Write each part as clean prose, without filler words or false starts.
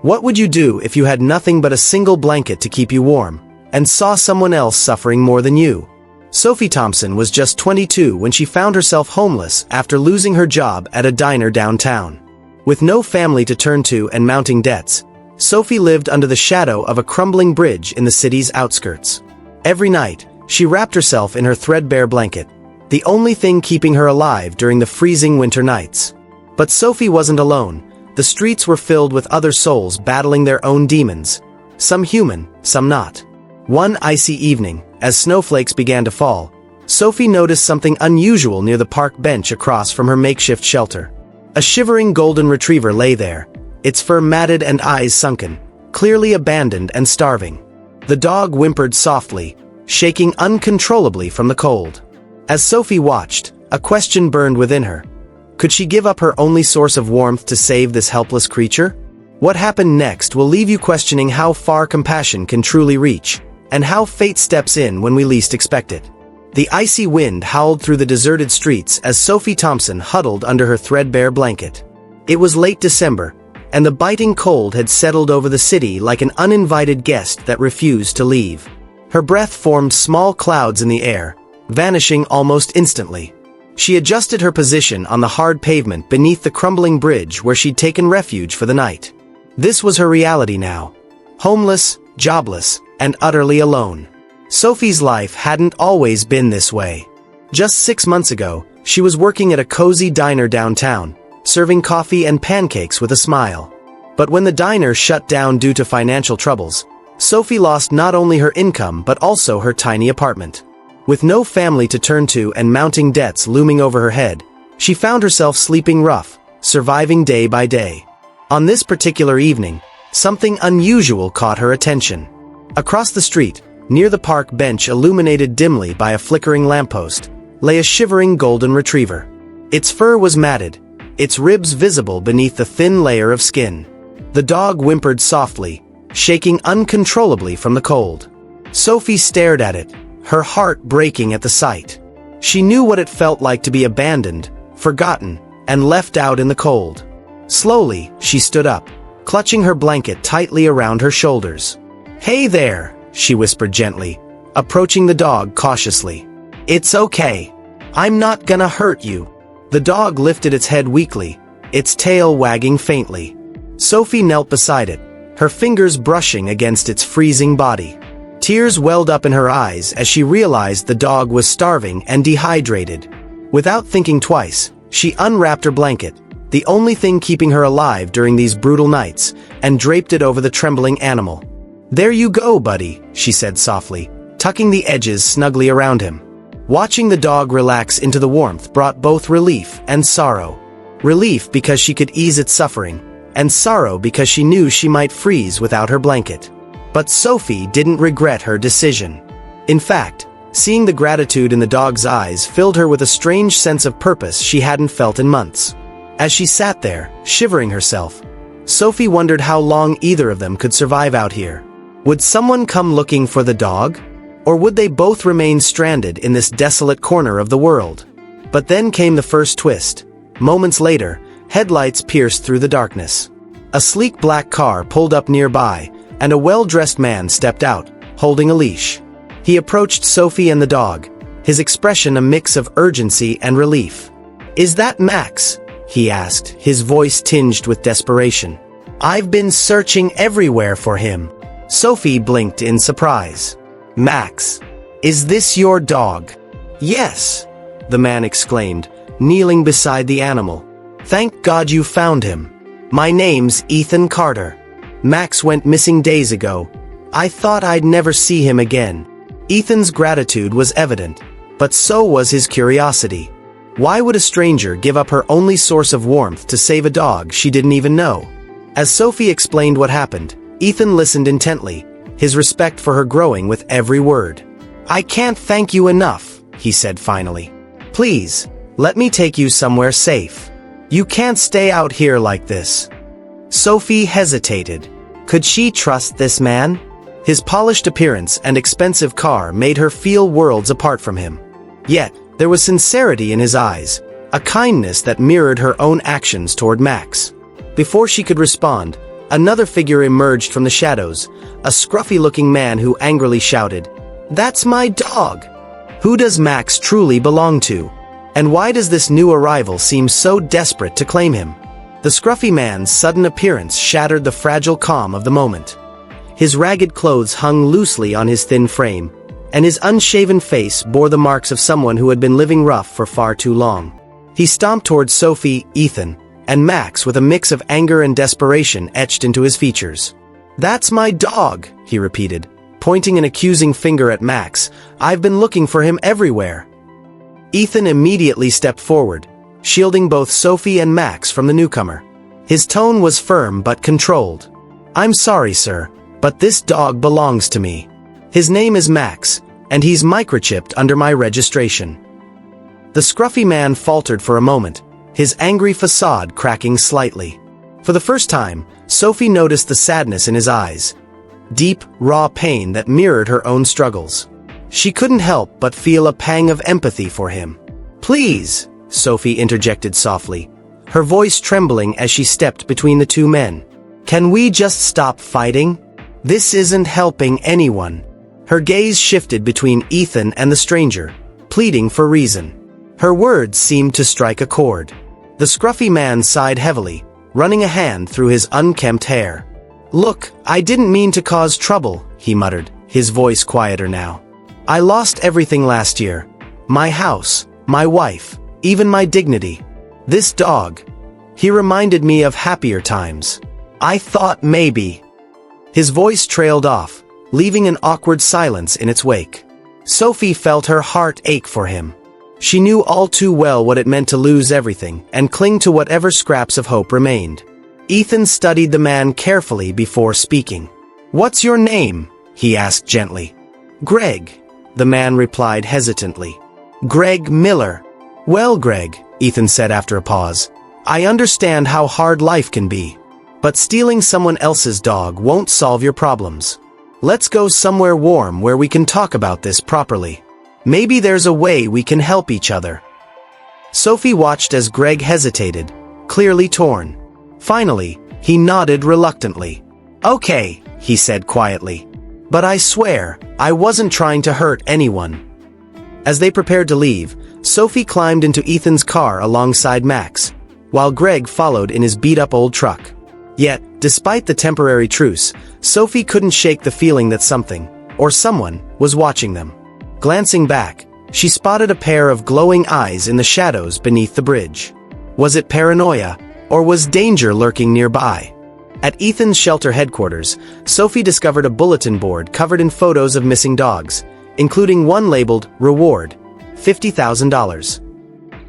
What would you do if you had nothing but a single blanket to keep you warm, and saw someone else suffering more than you? Sophie Thompson was just 22 when she found herself homeless after losing her job at a diner downtown. With no family to turn to and mounting debts, Sophie lived under the shadow of a crumbling bridge in the city's outskirts. Every night, she wrapped herself in her threadbare blanket, the only thing keeping her alive during the freezing winter nights. But Sophie wasn't alone. The streets were filled with other souls battling their own demons, some human, some not. One icy evening, as snowflakes began to fall, Sophie noticed something unusual near the park bench across from her makeshift shelter. A shivering golden retriever lay there, its fur matted and eyes sunken, clearly abandoned and starving. The dog whimpered softly, shaking uncontrollably from the cold. As Sophie watched, a question burned within her. Could she give up her only source of warmth to save this helpless creature? What happened next will leave you questioning how far compassion can truly reach, and how fate steps in when we least expect it. The icy wind howled through the deserted streets as Sophie Thompson huddled under her threadbare blanket. It was late December, and the biting cold had settled over the city like an uninvited guest that refused to leave. Her breath formed small clouds in the air, vanishing almost instantly. She adjusted her position on the hard pavement beneath the crumbling bridge where she'd taken refuge for the night. This was her reality now. Homeless, jobless, and utterly alone. Sophie's life hadn't always been this way. Just 6 months ago, she was working at a cozy diner downtown, serving coffee and pancakes with a smile. But when the diner shut down due to financial troubles, Sophie lost not only her income but also her tiny apartment. With no family to turn to and mounting debts looming over her head, she found herself sleeping rough, surviving day by day. On this particular evening, something unusual caught her attention. Across the street, near the park bench illuminated dimly by a flickering lamppost, lay a shivering golden retriever. Its fur was matted, its ribs visible beneath the thin layer of skin. The dog whimpered softly, shaking uncontrollably from the cold. Sophie stared at it, her heart breaking at the sight. She knew what it felt like to be abandoned, forgotten, and left out in the cold. Slowly, she stood up, clutching her blanket tightly around her shoulders. "Hey there," she whispered gently, approaching the dog cautiously. "It's okay. I'm not gonna hurt you." The dog lifted its head weakly, its tail wagging faintly. Sophie knelt beside it, her fingers brushing against its freezing body. Tears welled up in her eyes as she realized the dog was starving and dehydrated. Without thinking twice, she unwrapped her blanket, the only thing keeping her alive during these brutal nights, and draped it over the trembling animal. "There you go, buddy," she said softly, tucking the edges snugly around him. Watching the dog relax into the warmth brought both relief and sorrow. Relief because she could ease its suffering, and sorrow because she knew she might freeze without her blanket. But Sophie didn't regret her decision. In fact, seeing the gratitude in the dog's eyes filled her with a strange sense of purpose she hadn't felt in months. As she sat there, shivering herself, Sophie wondered how long either of them could survive out here. Would someone come looking for the dog? Or would they both remain stranded in this desolate corner of the world? But then came the first twist. Moments later, headlights pierced through the darkness. A sleek black car pulled up nearby, and a well-dressed man stepped out, holding a leash. He approached Sophie and the dog, his expression a mix of urgency and relief. "Is that Max?" he asked, his voice tinged with desperation. "I've been searching everywhere for him." Sophie blinked in surprise. "Max, is this your dog?" "Yes," the man exclaimed, kneeling beside the animal. "Thank God you found him. My name's Ethan Carter. Max went missing days ago. I thought I'd never see him again." Ethan's gratitude was evident, but so was his curiosity. Why would a stranger give up her only source of warmth to save a dog she didn't even know? As Sophie explained what happened, Ethan listened intently, his respect for her growing with every word. "I can't thank you enough," he said finally. "Please, let me take you somewhere safe. You can't stay out here like this." Sophie hesitated. Could she trust this man? His polished appearance and expensive car made her feel worlds apart from him. Yet, there was sincerity in his eyes, a kindness that mirrored her own actions toward Max. Before she could respond, Another figure emerged from the shadows, a scruffy-looking man who angrily shouted, "That's my dog! Who does Max truly belong to? And why does this new arrival seem so desperate to claim him?" The scruffy man's sudden appearance shattered the fragile calm of the moment. His ragged clothes hung loosely on his thin frame, and his unshaven face bore the marks of someone who had been living rough for far too long. He stomped towards Sophie, Ethan, and Max with a mix of anger and desperation etched into his features. "That's my dog," he repeated, pointing an accusing finger at Max. "I've been looking for him everywhere." Ethan immediately stepped forward, shielding both Sophie and Max from the newcomer. His tone was firm but controlled. "I'm sorry, sir, but this dog belongs to me. His name is Max, and he's microchipped under my registration." The scruffy man faltered for a moment, his angry facade cracking slightly. For the first time, Sophie noticed the sadness in his eyes, deep, raw pain that mirrored her own struggles. She couldn't help but feel a pang of empathy for him. "Please," Sophie interjected softly, her voice trembling as she stepped between the two men. "Can we just stop fighting? This isn't helping anyone." Her gaze shifted between Ethan and the stranger, pleading for reason. Her words seemed to strike a chord. The scruffy man sighed heavily, running a hand through his unkempt hair. "Look, I didn't mean to cause trouble," he muttered, his voice quieter now. "I lost everything last year. My house, my wife, even my dignity. This dog, he reminded me of happier times. I thought maybe." His voice trailed off, leaving an awkward silence in its wake. Sophie felt her heart ache for him. She knew all too well what it meant to lose everything and cling to whatever scraps of hope remained. Ethan studied the man carefully before speaking. "What's your name?" he asked gently. "Greg," the man replied hesitantly. "Greg Miller." "Well, Greg," Ethan said after a pause, "I understand how hard life can be. But stealing someone else's dog won't solve your problems. Let's go somewhere warm where we can talk about this properly. Maybe there's a way we can help each other." Sophie watched as Greg hesitated, clearly torn. Finally, he nodded reluctantly. "Okay," he said quietly. "But I swear, I wasn't trying to hurt anyone." As they prepared to leave, Sophie climbed into Ethan's car alongside Max, while Greg followed in his beat-up old truck. Yet, despite the temporary truce, Sophie couldn't shake the feeling that something, or someone, was watching them. Glancing back, she spotted a pair of glowing eyes in the shadows beneath the bridge. Was it paranoia, or was danger lurking nearby? At Ethan's shelter headquarters, Sophie discovered a bulletin board covered in photos of missing dogs, including one labeled "Reward, $50,000.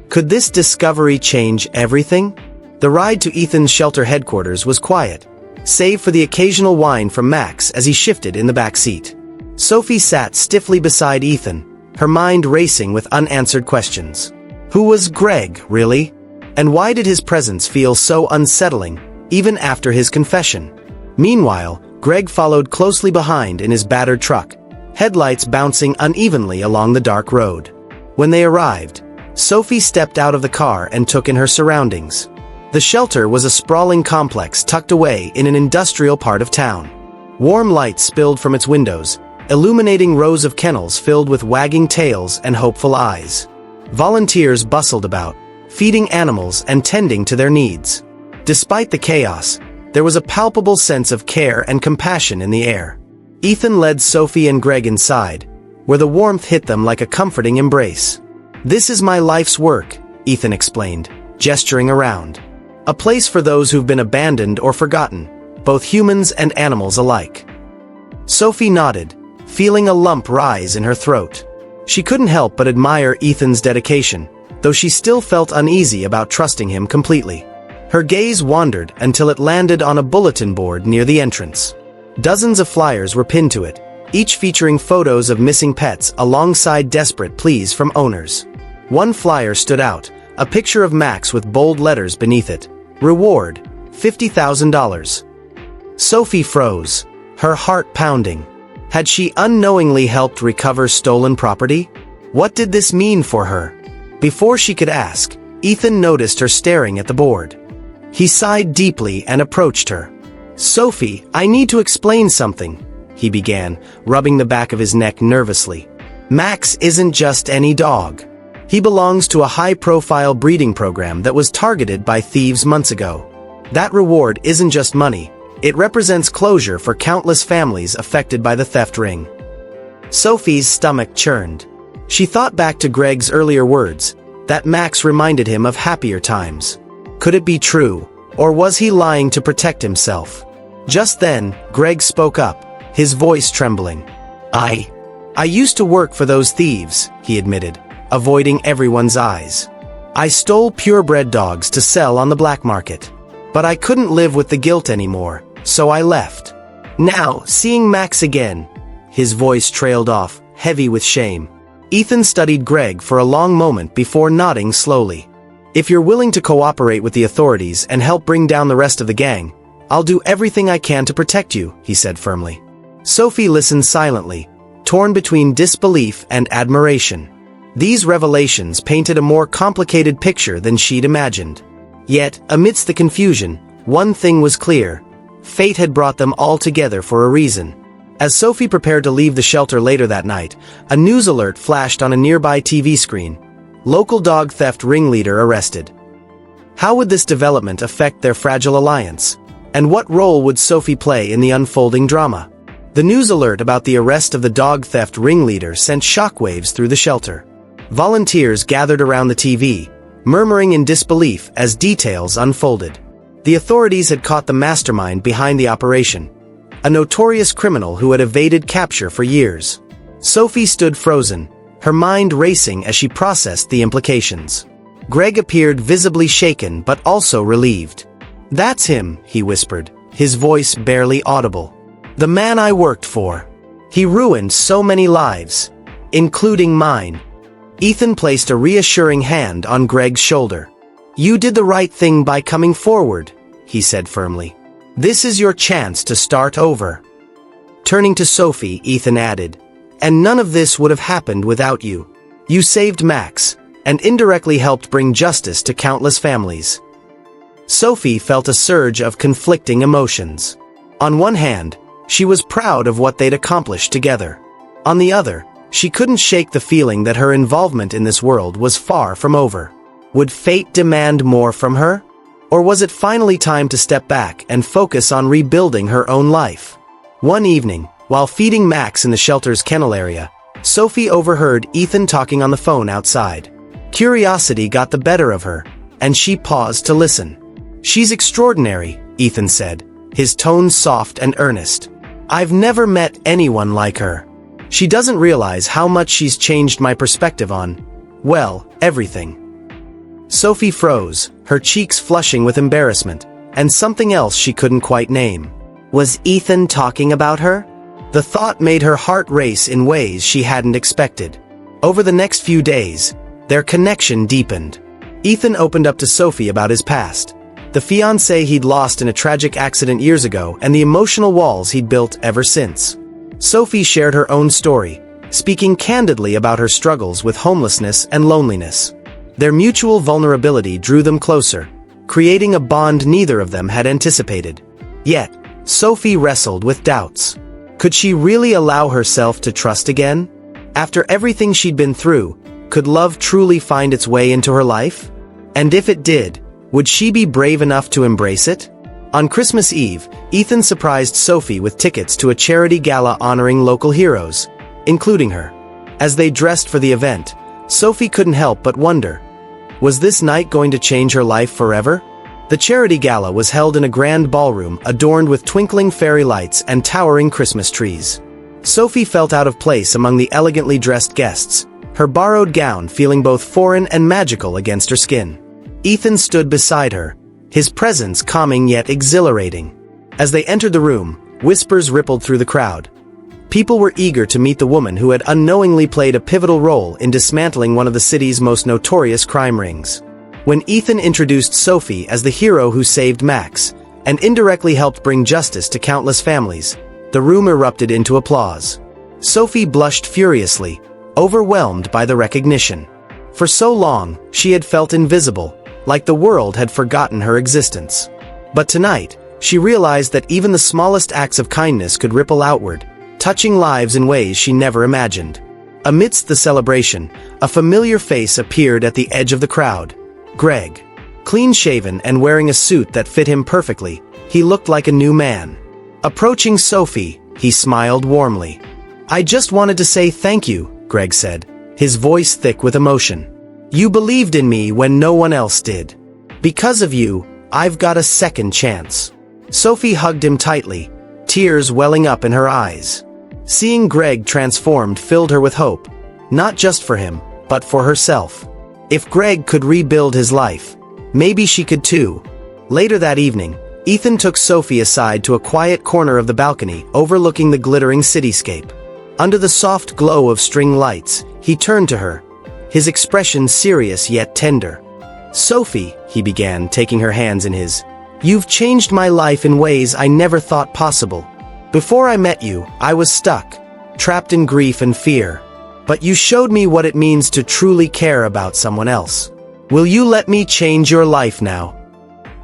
Could this discovery change everything? The ride to Ethan's shelter headquarters was quiet, save for the occasional whine from Max as he shifted in the back seat. Sophie sat stiffly beside Ethan, her mind racing with unanswered questions. Who was Greg, really? And why did his presence feel so unsettling, even after his confession? Meanwhile, Greg followed closely behind in his battered truck, headlights bouncing unevenly along the dark road. When they arrived, Sophie stepped out of the car and took in her surroundings. The shelter was a sprawling complex tucked away in an industrial part of town. Warm light spilled from its windows, illuminating rows of kennels filled with wagging tails and hopeful eyes. Volunteers bustled about, feeding animals and tending to their needs. Despite the chaos, there was a palpable sense of care and compassion in the air. Ethan led Sophie and Greg inside, where the warmth hit them like a comforting embrace. "This is my life's work," Ethan explained, gesturing around. "A place for those who've been abandoned or forgotten, both humans and animals alike." Sophie nodded, feeling a lump rise in her throat. She couldn't help but admire Ethan's dedication, though she still felt uneasy about trusting him completely. Her gaze wandered until it landed on a bulletin board near the entrance. Dozens of flyers were pinned to it, each featuring photos of missing pets alongside desperate pleas from owners. One flyer stood out, a picture of Max with bold letters beneath it. "Reward, $50,000. Sophie froze, her heart pounding. Had she unknowingly helped recover stolen property? What did this mean for her? Before she could ask, Ethan noticed her staring at the board. He sighed deeply and approached her. "Sophie, I need to explain something," he began, rubbing the back of his neck nervously. "Max isn't just any dog. He belongs to a high-profile breeding program that was targeted by thieves months ago. That reward isn't just money, it represents closure for countless families affected by the theft ring." Sophie's stomach churned. She thought back to Greg's earlier words, that Max reminded him of happier times. Could it be true, or was he lying to protect himself? Just then, Greg spoke up, his voice trembling. I used to work for those thieves," he admitted, avoiding everyone's eyes. "I stole purebred dogs to sell on the black market. But I couldn't live with the guilt anymore, so I left. Now, seeing Max again," his voice trailed off, heavy with shame. Ethan studied Greg for a long moment before nodding slowly. "If you're willing to cooperate with the authorities and help bring down the rest of the gang, I'll do everything I can to protect you," he said firmly. Sophie listened silently, torn between disbelief and admiration. These revelations painted a more complicated picture than she'd imagined. Yet, amidst the confusion, one thing was clear. Fate had brought them all together for a reason. As Sophie prepared to leave the shelter later that night, a news alert flashed on a nearby TV screen. Local dog theft ringleader arrested. How would this development affect their fragile alliance? And what role would Sophie play in the unfolding drama? The news alert about the arrest of the dog theft ringleader sent shockwaves through the shelter. Volunteers gathered around the TV, murmuring in disbelief as details unfolded. The authorities had caught the mastermind behind the operation, a notorious criminal who had evaded capture for years. Sophie stood frozen, her mind racing as she processed the implications. Greg appeared visibly shaken but also relieved. "That's him," he whispered, his voice barely audible. "The man I worked for. He ruined so many lives, including mine." Ethan placed a reassuring hand on Greg's shoulder. "You did the right thing by coming forward," he said firmly. "This is your chance to start over." Turning to Sophie, Ethan added, "And none of this would have happened without you. You saved Max, and indirectly helped bring justice to countless families." Sophie felt a surge of conflicting emotions. On one hand, she was proud of what they'd accomplished together. On the other, she couldn't shake the feeling that her involvement in this world was far from over. Would fate demand more from her? Or was it finally time to step back and focus on rebuilding her own life? One evening, while feeding Max in the shelter's kennel area, Sophie overheard Ethan talking on the phone outside. Curiosity got the better of her, and she paused to listen. "She's extraordinary," Ethan said, his tone soft and earnest. "I've never met anyone like her. She doesn't realize how much she's changed my perspective on, well, everything." Sophie froze, her cheeks flushing with embarrassment, and something else she couldn't quite name. Was Ethan talking about her? The thought made her heart race in ways she hadn't expected. Over the next few days, their connection deepened. Ethan opened up to Sophie about his past, the fiancé he'd lost in a tragic accident years ago, and the emotional walls he'd built ever since. Sophie shared her own story, speaking candidly about her struggles with homelessness and loneliness. Their mutual vulnerability drew them closer, creating a bond neither of them had anticipated. Yet, Sophie wrestled with doubts. Could she really allow herself to trust again? After everything she'd been through, could love truly find its way into her life? And if it did, would she be brave enough to embrace it? On Christmas Eve, Ethan surprised Sophie with tickets to a charity gala honoring local heroes, including her. As they dressed for the event, Sophie couldn't help but wonder, was this night going to change her life forever? The charity gala was held in a grand ballroom adorned with twinkling fairy lights and towering Christmas trees. Sophie felt out of place among the elegantly dressed guests, her borrowed gown feeling both foreign and magical against her skin. Ethan stood beside her, his presence calming yet exhilarating. As they entered the room, whispers rippled through the crowd. People were eager to meet the woman who had unknowingly played a pivotal role in dismantling one of the city's most notorious crime rings. When Ethan introduced Sophie as the hero who saved Max, and indirectly helped bring justice to countless families, the room erupted into applause. Sophie blushed furiously, overwhelmed by the recognition. For so long, she had felt invisible, like the world had forgotten her existence. But tonight, She realized that even the smallest acts of kindness could ripple outward, touching lives in ways she never imagined. Amidst the celebration, a familiar face appeared at the edge of the crowd. Greg. Clean-shaven and wearing a suit that fit him perfectly, he looked like a new man. Approaching Sophie, he smiled warmly. "I just wanted to say thank you," Greg said, his voice thick with emotion. "You believed in me when no one else did. Because of you, I've got a second chance." Sophie hugged him tightly, tears welling up in her eyes. Seeing Greg transformed filled her with hope, not just for him, but for herself. If Greg could rebuild his life, maybe she could too. Later that evening, Ethan took Sophie aside to a quiet corner of the balcony overlooking the glittering cityscape. Under the soft glow of string lights, he turned to her, his expression serious yet tender. "Sophie," he began, taking her hands in his, "you've changed my life in ways I never thought possible. Before I met you, I was stuck, trapped in grief and fear. But you showed me what it means to truly care about someone else. Will you let me change your life now?"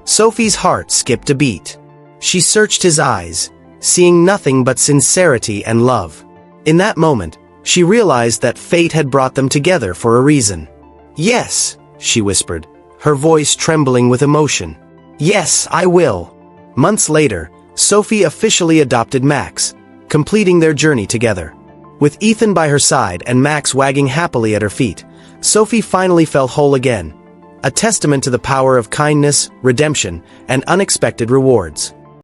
Sophie's heart skipped a beat. She searched his eyes, seeing nothing but sincerity and love. In that moment, she realized that fate had brought them together for a reason. "Yes," she whispered, her voice trembling with emotion. "Yes, I will." Months later, Sophie officially adopted Max, completing their journey together. With Ethan by her side and Max wagging happily at her feet, Sophie finally felt whole again, a testament to the power of kindness, redemption, and unexpected rewards.